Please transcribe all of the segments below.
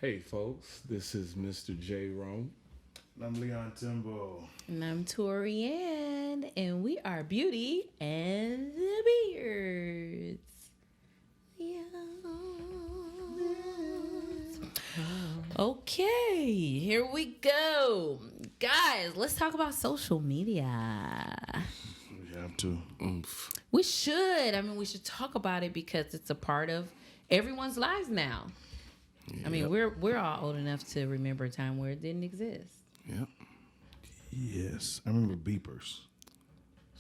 Hey folks, this is Mr. J. Rome. I'm Leon Timbo. And I'm Torianne, and we are Beauty and the Beards. Yeah. Okay, here we go. Guys, let's talk about social media. We have to. We should. We should talk about it because it's a part of everyone's lives now. Yep. We're all old enough to remember a time where it didn't exist. Yep. Yes. I remember beepers.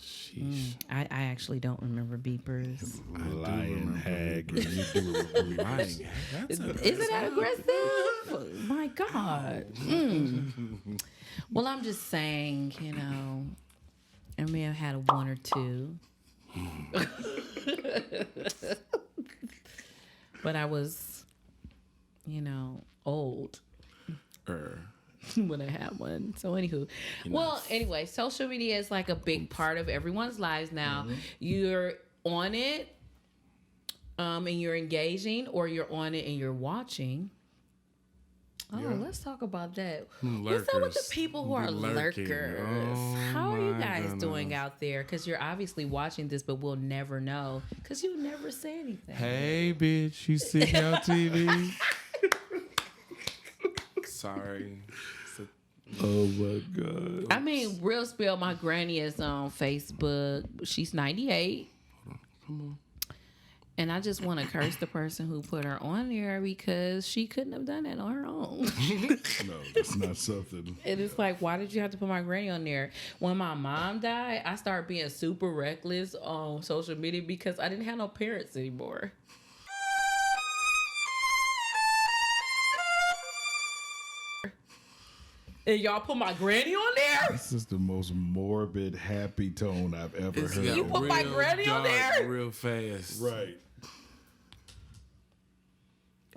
Sheesh. I actually don't remember beepers. Lion hag. You do remember lying hag. Isn't that aggressive? My God. Well, I'm just saying, I may have had one or two. But I was, old when I had one. So anywho, anyway, social media is like a big part of everyone's lives now. Mm-hmm. You're on it, and you're engaging, or you're on it and you're watching. Oh, let's talk about that. Lurkers. What's up with the people who are lurking. lurkers? Oh, how are you guys doing out there? Because you're obviously watching this, but we'll never know because you never say anything. Hey, bitch, you see me on TV? Sorry. Oh, my God. Real spill, my granny is on Facebook. She's 98. Come on. And I just want to curse the person who put her on there because she couldn't have done that on her own. No, that's not something. And it's like, why did you have to put my granny on there? When my mom died, I started being super reckless on social media because I didn't have no parents anymore. And y'all put my granny on there? This is the most morbid, happy tone I've ever heard. You put my granny on there? Real fast. Right.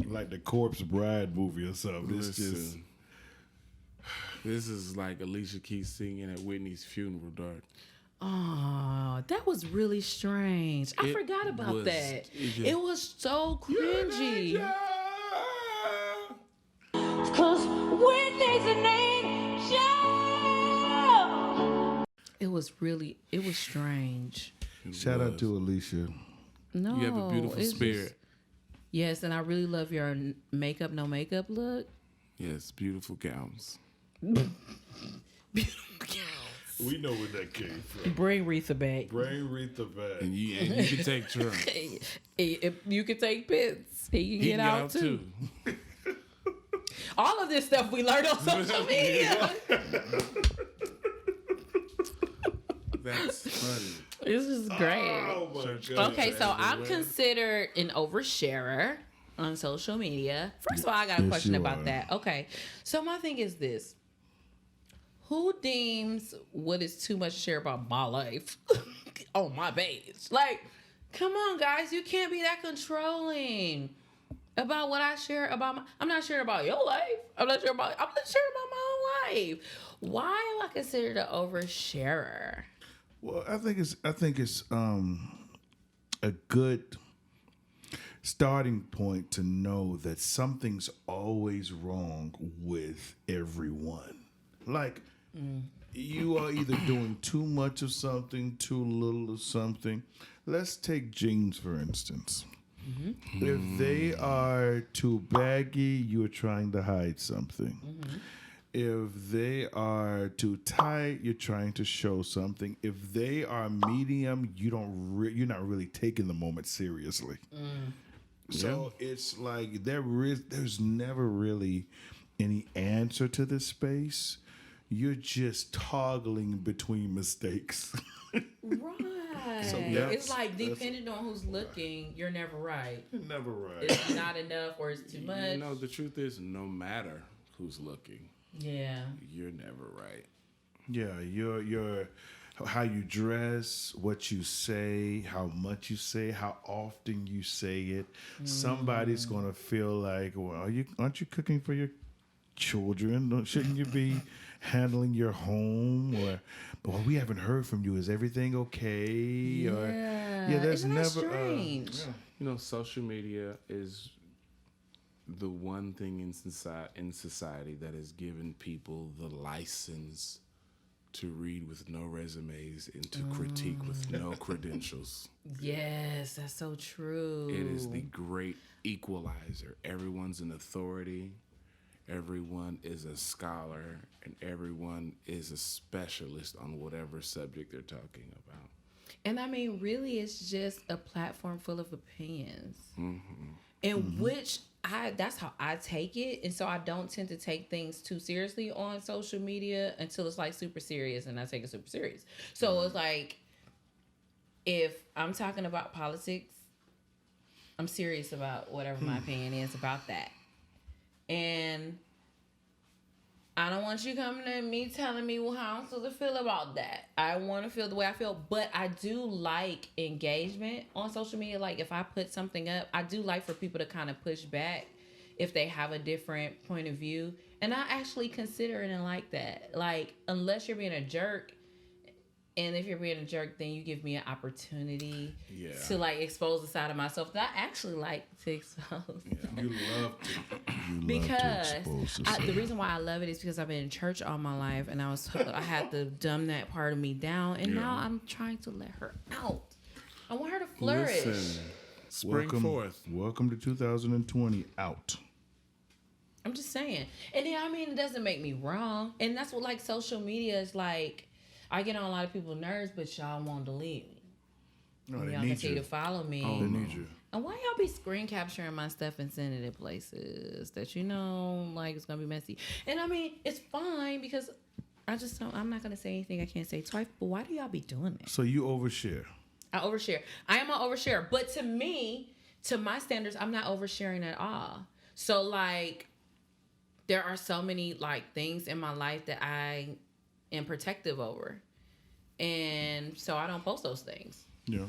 Like the Corpse Bride movie or something. Listen, this is like Alicia Keys singing at Whitney's funeral, dark. Oh, that was really strange. I forgot about that. It was so cringy. Cause Whitney's an angel. It was strange. Shout out to Alicia. No, you have a beautiful spirit. Yes, and I really love your makeup, no makeup look. Yes, beautiful gowns. Beautiful gowns. We know where that came from. Bring Retha back. Bring Retha back. And you can take Trump. If you can take Pitts, he can get out too. All of this stuff we learned on social media. That's funny. This is great. Oh my God. Okay, so I'm considered an oversharer on social media. First of all, I got a question about that. Okay, so my thing is this. Who deems what is too much to share about my life on my page? Like, come on, guys. You can't be that controlling about what I share about I'm not sharing about your life. I'm not sharing about my own life. Why am I considered an oversharer? Well, I think it's a good starting point to know that something's always wrong with everyone. Like you are either doing too much of something, too little of something. Let's take jeans for instance. Mm-hmm. If they are too baggy, you're trying to hide something. Mm-hmm. If they are too tight, you're trying to show something. If they are medium, you're not really taking the moment seriously. So it's like there's never really any answer to this space. You're just toggling between mistakes. Right. So it's like depending on who's looking, you're never right. You're never right. It's not enough or it's too much. The truth is, no matter who's looking, you're never right. Yeah, you're how you dress, what you say, how much you say, how often you say it. Somebody's gonna feel like, well, aren't you cooking for your children? Shouldn't you be handling your home? Or, well, we haven't heard from you. Is everything okay? Yeah. There's Isn't that never. strange? Social media is the one thing in society that has given people the license to read with no resumes and to critique with no credentials. Yes, that's so true. It is the great equalizer. Everyone's an authority. Everyone is a scholar, and everyone is a specialist on whatever subject they're talking about. And I mean, really, it's just a platform full of opinions. In which that's how I take it. And so I don't tend to take things too seriously on social media until it's like super serious, and I take it super serious. So it's like, if I'm talking about politics, I'm serious about whatever my opinion is about that. And I don't want you coming to me telling me how I'm supposed to feel about that. I want to feel the way I feel. But I do like engagement on social media. Like, if I put something up, I do like for people to kind of push back if they have a different point of view. And I actually consider it and like that. Like, unless you're being a jerk, and if you're being a jerk, then you give me an opportunity to like expose the side of myself that I actually like to expose. Yeah. You love to. Because the reason why I love it is because I've been in church all my life, and I had to dumb that part of me down, and now I'm trying to let her out. I want her to flourish. Listen, spring forth. Welcome to 2020. Out. I'm just saying. And then, I mean, it doesn't make me wrong. And that's what, like, social media is like. I get on a lot of people's nerves, but y'all won't delete me. No, y'all continue to follow me. Oh, they need you. And why y'all be screen capturing my stuff and sending it places that you know, like, it's gonna be messy? And I mean, it's fine because I just don't. I'm not gonna say anything I can't say twice. But why do y'all be doing that? So you overshare. I overshare. I am an overshare, but to me, to my standards, I'm not oversharing at all. So like, there are so many like things in my life that I am protective over, and so I don't post those things. Yeah.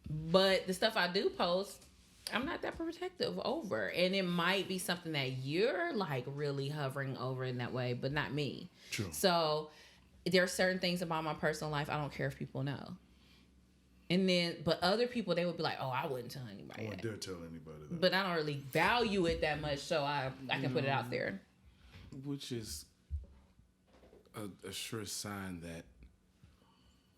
But the stuff I do post, I'm not that protective over, and it might be something that you're like really hovering over in that way, but not me. True. So there are certain things about my personal life I don't care if people know. And then, but other people, they would be like, "Oh, I wouldn't tell anybody." I wouldn't dare tell anybody that. But I don't really value it that much, so I can put it out there. Which is a sure sign that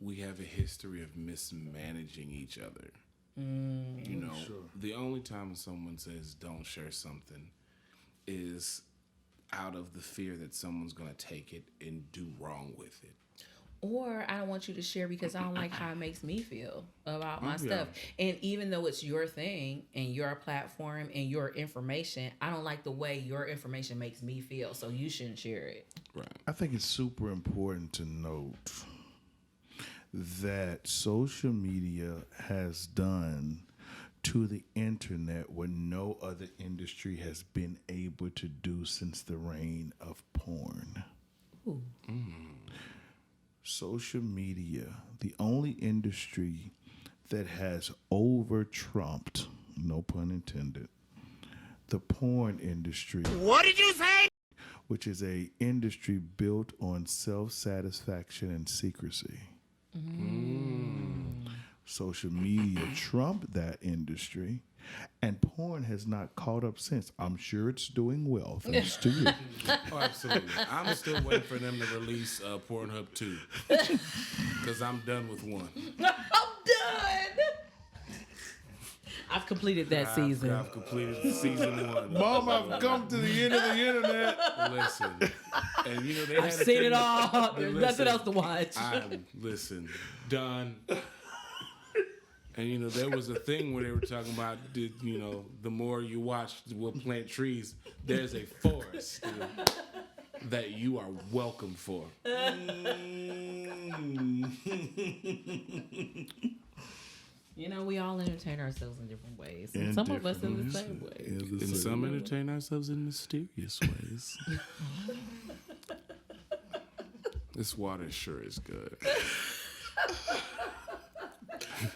we have a history of mismanaging each other. You know, the only time someone says don't share something is out of the fear that someone's going to take it and do wrong with it. Or I don't want you to share because I don't like how it makes me feel about my stuff. And even though it's your thing and your platform and your information, I don't like the way your information makes me feel. So you shouldn't share it. Right. I think it's super important to note that social media has done to the internet what no other industry has been able to do since the reign of porn. Ooh. Social media, the only industry that has over-trumped, no pun intended, the porn industry. What did you say? Which is a industry built on self-satisfaction and secrecy. Social media trumped that industry, and porn has not caught up since. I'm sure it's doing well, thanks to you. Oh, absolutely. I'm still waiting for them to release Pornhub 2. Because I'm done with 1. I'm done. I've completed that season. I've completed season 1. Mom, I've come to the end of the internet. Listen. And you know, they I've seen it all. There's nothing else to watch. Listen, done. And you know, there was a thing where they were talking about, you know, the more you watch, we'll plant trees. There's a forest that you are welcome for. You know, we all entertain ourselves in different ways. And some of us in the same way. And some entertain ourselves in mysterious ways. This water sure is good.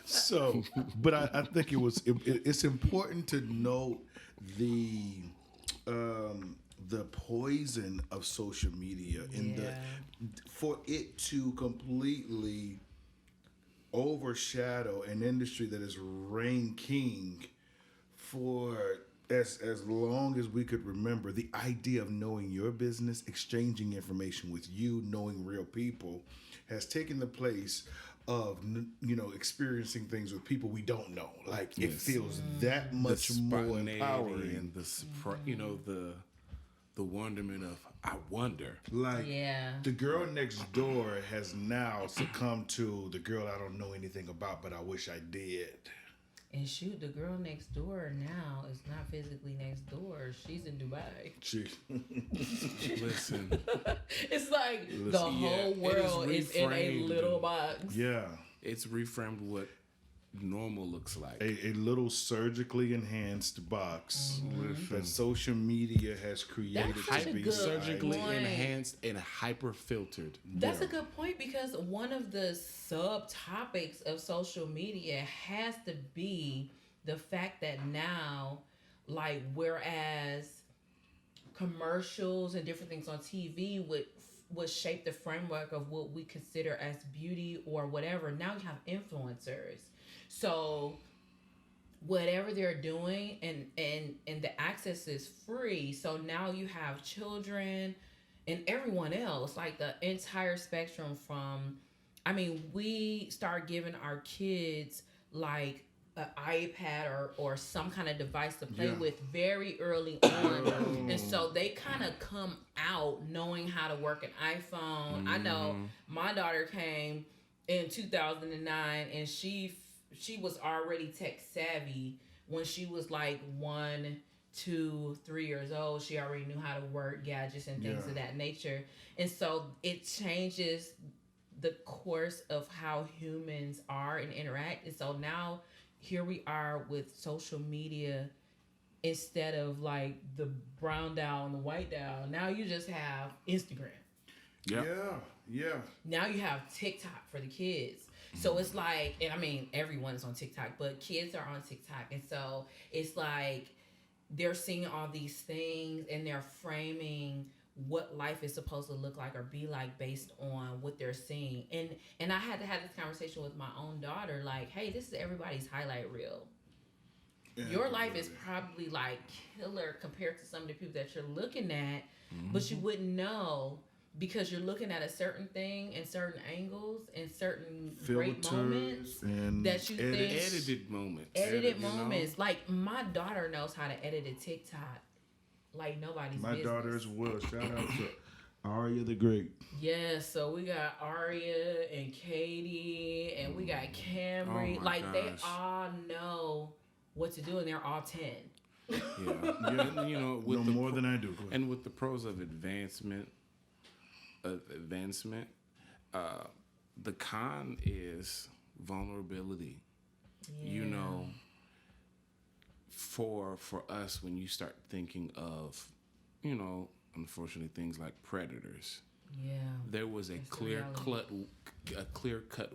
So, but I think it's important to note the poison of social media for it to completely overshadow an industry that is reign king for as long as we could remember, the idea of knowing your business, exchanging information with you, knowing real people, has taken the place of experiencing things with people we don't know. Like it feels that much more empowering, and the wonderment of I wonder. Like the girl next door has now succumbed to the girl I don't know anything about, but I wish I did. And shoot, the girl next door now is not physically next door. She's in Dubai. Listen. It's like the whole world is in a little box. Yeah. It's reframed what normal looks like. A little surgically enhanced box that social media has created to be surgically enhanced and hyper filtered. That's a good point, because one of the subtopics of social media has to be the fact that now, like, whereas commercials and different things on TV would shape the framework of what we consider as beauty or whatever, now you have influencers. So whatever they're doing and the access is free. So now you have children and everyone else, like the entire spectrum from, we start giving our kids like an iPad or some kind of device to play with very early on. And so they kind of come out knowing how to work an iPhone. I know my daughter came in 2009 and she was already tech savvy when she was like 1, 2, 3 years old. She already knew how to work gadgets and things of that nature. And so it changes the course of how humans are and interact. And so now here we are with social media. Instead of like the brown dial and the white dial, now you just have Instagram. Yeah. Now you have TikTok for the kids. So it's like, and everyone's on TikTok, but kids are on TikTok. And so it's like they're seeing all these things and they're framing what life is supposed to look like or be like based on what they're seeing. And I had to have this conversation with my own daughter, like, hey, this is everybody's highlight reel. Your life is probably like killer compared to some of the people that you're looking at, but you wouldn't know because you're looking at a certain thing in certain angles and certain great moments that you think edited moments. Edited moments. Like my daughter knows how to edit a TikTok like nobody's business. My daughter as well. Shout out to Aria the Great. Yeah, so we got Aria and Katie and we got Camry. They all know what to do and they're all 10. And, with more than I do. And with the pros of advancement, the con is vulnerability. For us, when you start thinking of unfortunately things like predators, there was a clear cut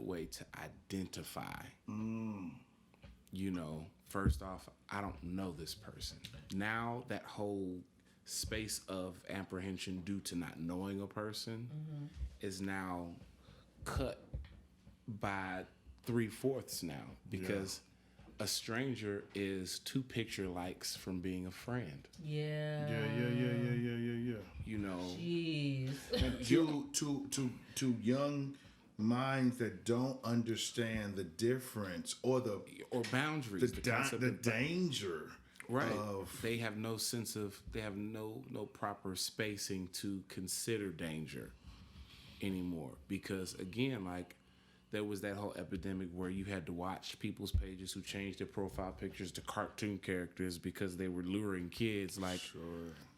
way to identify. First off, I don't know this person. Now that whole space of apprehension due to not knowing a person is now cut by 3/4 now, because a stranger is 2 picture likes from being a friend. Yeah. Jeez. And to young minds that don't understand the difference or boundaries, the danger. Right. They have no sense of, they have no proper spacing to consider danger anymore. Because again, like there was that whole epidemic where you had to watch people's pages who changed their profile pictures to cartoon characters because they were luring kids. Like,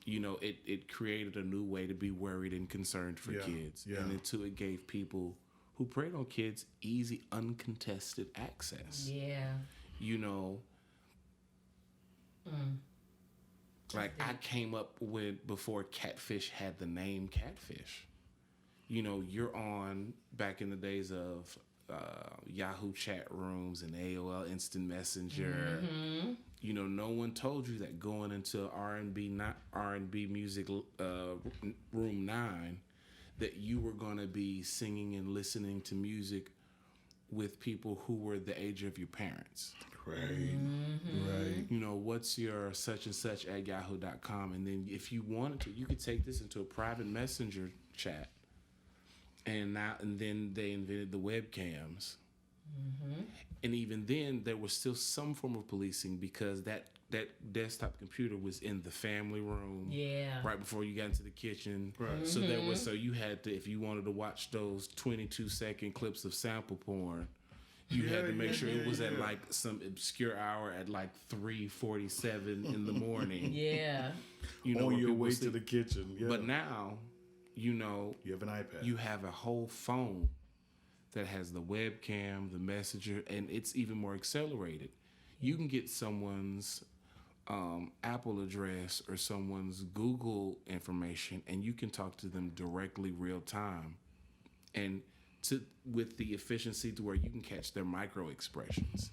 it created a new way to be worried and concerned for kids. And then too, it gave people who preyed on kids easy, uncontested access. Like I came up with before catfish had the name catfish. You're on back in the days of Yahoo chat rooms and AOL Instant Messenger. No one told you that going into R&B music room 9 that you were going to be singing and listening to music with people who were the age of your parents. Right. Right. You know, what's your such and such at yahoo.com? And then if you wanted to, you could take this into a private messenger chat. And then they invented the webcams. And even then, there was still some form of policing because that desktop computer was in the family room. Yeah. Right before you got into the kitchen. Right. So you had to, if you wanted to watch those 22-second clips of sample porn, you had to make sure it was at like some obscure hour at like 3:47 in the morning. Yeah. You know, on your way to the kitchen. Yeah. But now, you know, you have an iPad. You have a whole phone that has the webcam, the messenger, and it's even more accelerated. You can get someone's Apple address or someone's Google information, and you can talk to them directly real time, and with the efficiency to where you can catch their micro expressions.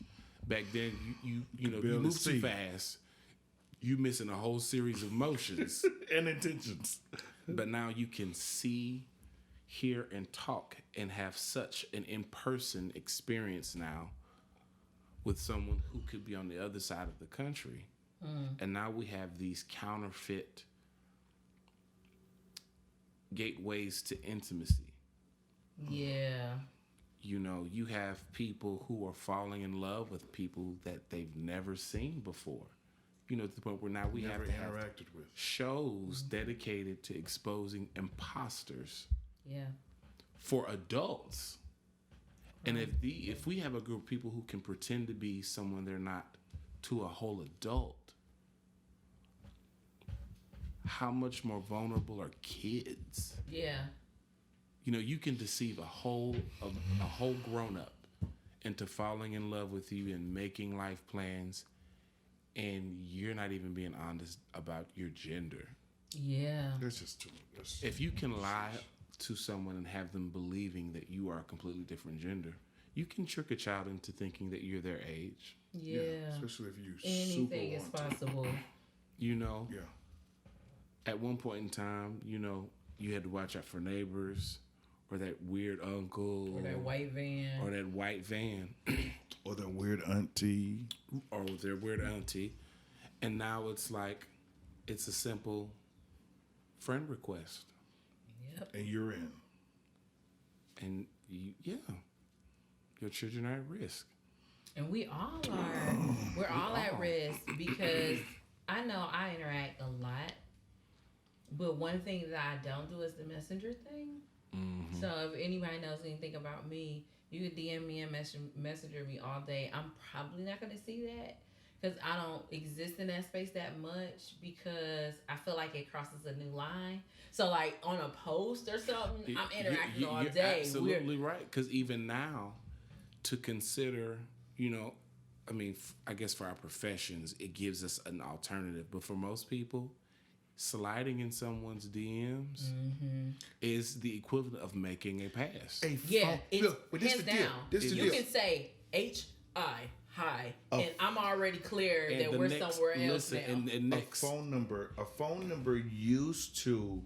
Back then, you move too fast, you missing a whole series of motions and intentions. But now you can see, hear, and talk, and have such an in-person experience now with someone who could be on the other side of the country. And now we have these counterfeit gateways to intimacy. Yeah. You know, you have people who are falling in love with people that they've never seen before. You know, to the point where now we have to have shows dedicated to exposing imposters. Yeah. For adults. And if we have a group of people who can pretend to be someone they're not to a whole adult, how much more vulnerable are kids? Yeah. You know, you can deceive a whole grown up into falling in love with you and making life plans, and you're not even being honest about your gender. Yeah. That's just too much. If you can lie to someone and have them believing that you are a completely different gender, you can trick a child into thinking that you're their age. Yeah. Especially if you anything is possible. You know? Yeah. At one point in time, you know, you had to watch out for neighbors or that weird uncle. Or that white van. Or that white van. Or that weird auntie. Or their weird auntie. And now it's like, it's a simple friend request. Yep. And you're in. And your children are at risk. And we all are. We're all at risk because I know I interact a lot. But one thing that I don't do is the messenger thing. Mm-hmm. So if anybody knows anything about me, you could DM me and messenger me all day. I'm probably not going to see that because I don't exist in that space that much because I feel like it crosses a new line. So like on a post or something, I'm interacting all day. You're absolutely right. Because even now, to consider, you know, I mean, I guess for our professions, it gives us an alternative. But for most people, sliding in someone's DMs is the equivalent of making a pass. It's hands down. You can say hi, and I'm already clear that we're somewhere else now. And next, a phone number used to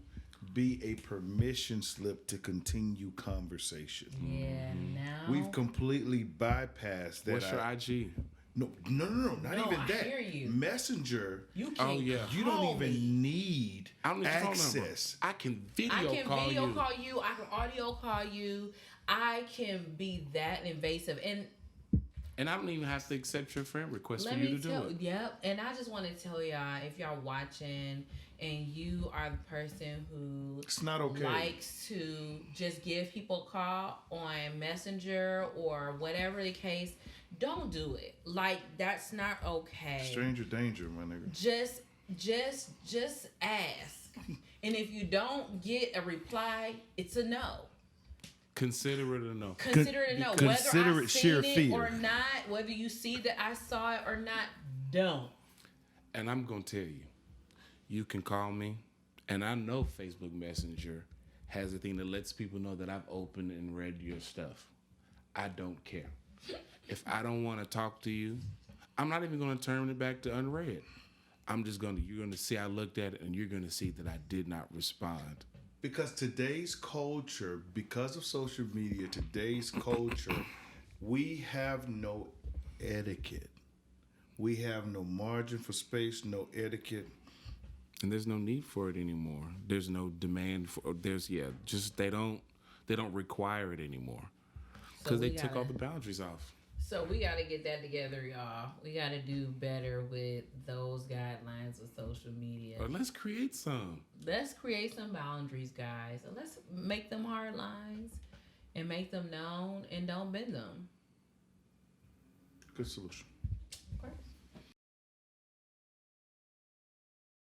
be a permission slip to continue conversation. Yeah, now we've completely bypassed that. What's your IG? No, not even that. I hear you. Messenger. You can't. You don't even need access. I can video call you. I can audio call you. I can be that invasive, and I don't even have to accept your friend request for you to do it. Yep. And I just want to tell y'all, if y'all watching and you are the person who it's not okay. likes to just give people a call on Messenger or whatever the case, don't do it. Like, that's not okay. Stranger danger, my nigga. Just ask. And if you don't get a reply, it's a no. Consider it a no. Consider it a no. Consider whether it sheer fear or not, whether you see that I saw it or not, don't. And I'm going to tell you, you can call me, and I know Facebook Messenger has a thing that lets people know that I've opened and read your stuff. I don't care. If I don't want to talk to you, I'm not even going to turn it back to unread. You're going to see I looked at it, and you're going to see that I did not respond. Because today's culture, because of social media, today's culture We have no etiquette. We have no margin for space, no etiquette. And there's no need for it anymore. There's no demand for. Just they don't require it anymore because they took all the boundaries off. So we got to get that together, y'all. We got to do better with those guidelines of social media. Or let's create some. Let's create some boundaries, guys. And let's make them hard lines and make them known and don't bend them. Good solution.